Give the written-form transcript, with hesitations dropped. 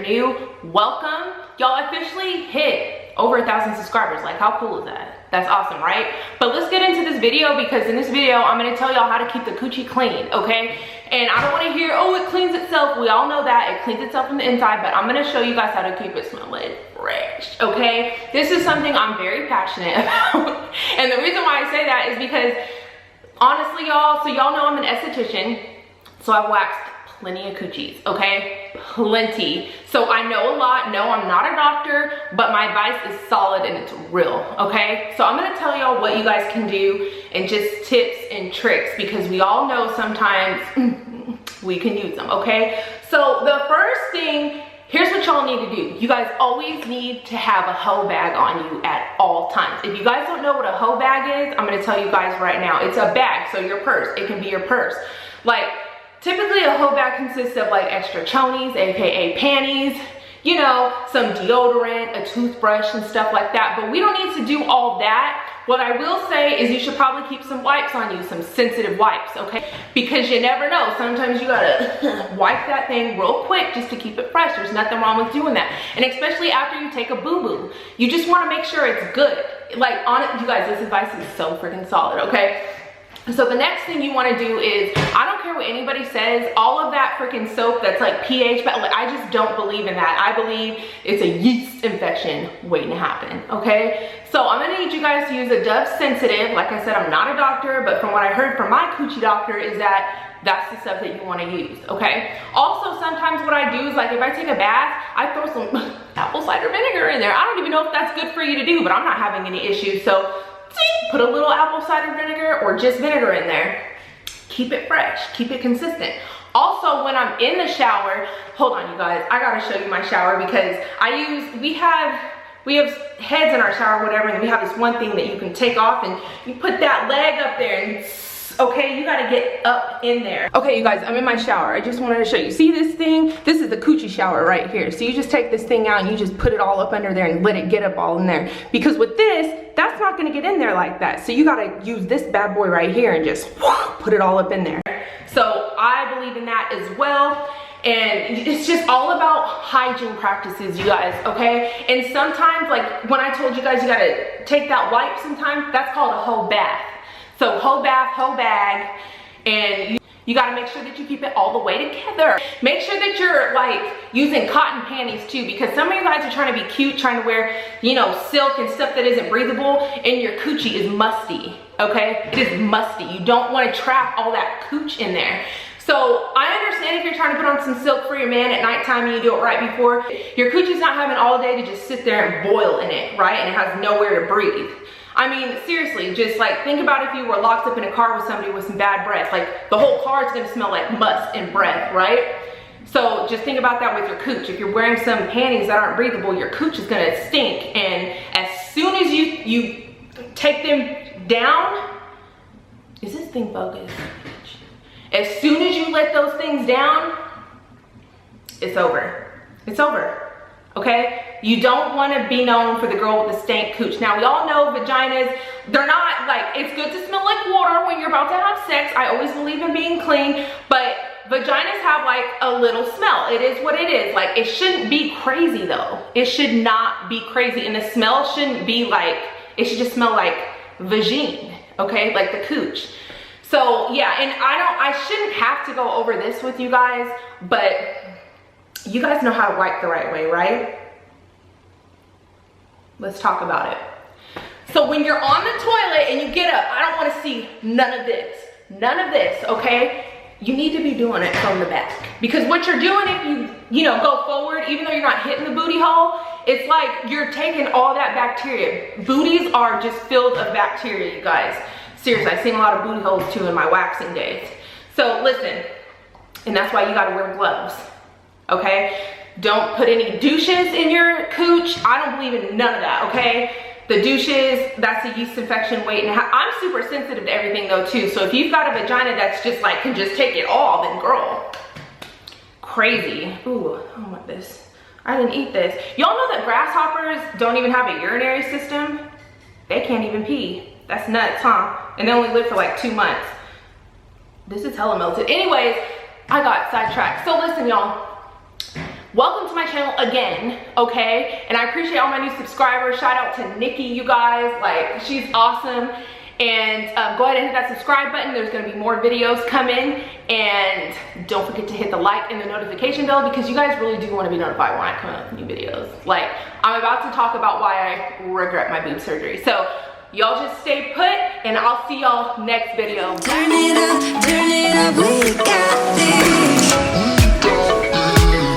new, welcome. Y'all officially hit over 1,000 subscribers. Like, how cool is that? That's awesome, right? But let's get into this video, because in this video, I'm gonna tell y'all how to keep the coochie clean, okay? And I don't wanna hear, oh, it cleans itself. We all know that, it cleans itself from the inside, but I'm gonna show you guys how to keep it smelling fresh, okay? This is something I'm very passionate about. And the reason why I say that is because, honestly, y'all, so y'all know I'm an esthetician, so I've waxed plenty of coochies, okay? Plenty. So I know a lot. No, I'm not a doctor, but my advice is solid and it's real, okay? So I'm gonna tell y'all what you guys can do and just tips and tricks, because we all know sometimes we can use them, okay? So the first thing, here's what y'all need to do. You guys always need to have a hoe bag on you at all times. If you guys don't know what a hoe bag is, I'm gonna tell you guys right now. It's a bag, so your purse. It can be your purse. Like, typically a hoe bag consists of like extra chonies, aka panties, you know, some deodorant, a toothbrush and stuff like that. But we don't need to do all that. What I will say is you should probably keep some wipes on you, some sensitive wipes, okay? Because you never know. Sometimes you gotta wipe that thing real quick just to keep it fresh. There's nothing wrong with doing that. And especially after you take a boo-boo, you just wanna make sure it's good. Like, on it, you guys, this advice is so freaking solid, okay? So the next thing you want to do is, I don't care what anybody says, all of that freaking soap that's like pH, but like, I just don't believe in that. I believe it's a yeast infection waiting to happen, okay? So I'm gonna need you guys to use a Dove Sensitive. Like I said, I'm not a doctor, but from what I heard from my coochie doctor is that that's the stuff that you want to use, okay? Also, sometimes what I do is, like, if I take a bath, I throw some apple cider vinegar in there. I don't even know if that's good for you to do, but I'm not having any issues. So put a little apple cider vinegar or just vinegar in there. Keep it fresh, keep it consistent. Also, when I'm in the shower, hold on you guys, I gotta show you my shower, because we have heads in our shower or whatever, and we have this one thing that you can take off and you put that leg up there and okay, you gotta get up in there. Okay, you guys, I'm in my shower. I just wanted to show you. See this thing? This is the coochie shower right here. So you just take this thing out and you just put it all up under there and let it get up all in there. Because with this, that's not gonna get in there like that. So you gotta use this bad boy right here and just put it all up in there. So I believe in that as well. And it's just all about hygiene practices, you guys, okay? And sometimes, like when I told you guys you gotta take that wipe sometimes, that's called a hoe bath. So hoe bath, hoe bag, and you gotta make sure that you keep it all the way together. Make sure that you're like using cotton panties too, because some of you guys are trying to be cute, trying to wear, you know, silk and stuff that isn't breathable, and your coochie is musty, okay? It is musty. You don't wanna trap all that cooch in there. So I understand if you're trying to put on some silk for your man at nighttime and you do it right before, your coochie's not having all day to just sit there and boil in it, right? And it has nowhere to breathe. I mean, seriously, just like think about if you were locked up in a car with somebody with some bad breath. Like, the whole car is gonna smell like must and breath, right? So just think about that with your cooch. If you're wearing some panties that aren't breathable, your cooch is gonna stink. And as soon as you take them down, is this thing focused? As soon as you let those things down, it's over. It's over. Okay, you don't want to be known for the girl with the stank cooch. Now, we all know vaginas, they're not like, it's good to smell like water when you're about to have sex. I always believe in being clean, but vaginas have like a little smell. It is what it is. Like, it shouldn't be crazy though. It should not be crazy, and the smell shouldn't be like, it should just smell like vagine, okay, like the cooch. So yeah, and I shouldn't have to go over this with you guys, but you guys know how to wipe the right way, right? Let's talk about it. So when you're on the toilet and you get up, I don't want to see none of this, okay? You need to be doing it from the back, because what you're doing, if you know, go forward, even though you're not hitting the booty hole, it's like you're taking all that bacteria. Booties are just filled of bacteria, you guys. Seriously, I've seen a lot of booty holes too in my waxing days. So listen, and that's why you gotta wear gloves. Okay, don't put any douches in your cooch. I don't believe in none of that, okay? The douches, that's a yeast infection waiting. I'm super sensitive to everything though too, so if you've got a vagina that's just like, can just take it all, then girl, crazy. Ooh, I don't want this. I didn't eat this. Y'all know that grasshoppers don't even have a urinary system? They can't even pee. That's nuts, huh? And they only live for like 2 months. This is hella melted. Anyways, I got sidetracked. So listen, y'all. welcome to my channel again, okay? And I appreciate all my new subscribers. Shout out to Nikki, you guys, like, she's awesome. And go ahead and hit that subscribe button. There's gonna be more videos coming. And don't forget to hit the like and the notification bell, because you guys really do wanna be notified when I come out with new videos. Like, I'm about to talk about why I regret my boob surgery. So y'all just stay put, and I'll see y'all next video. Turn it up, we got this.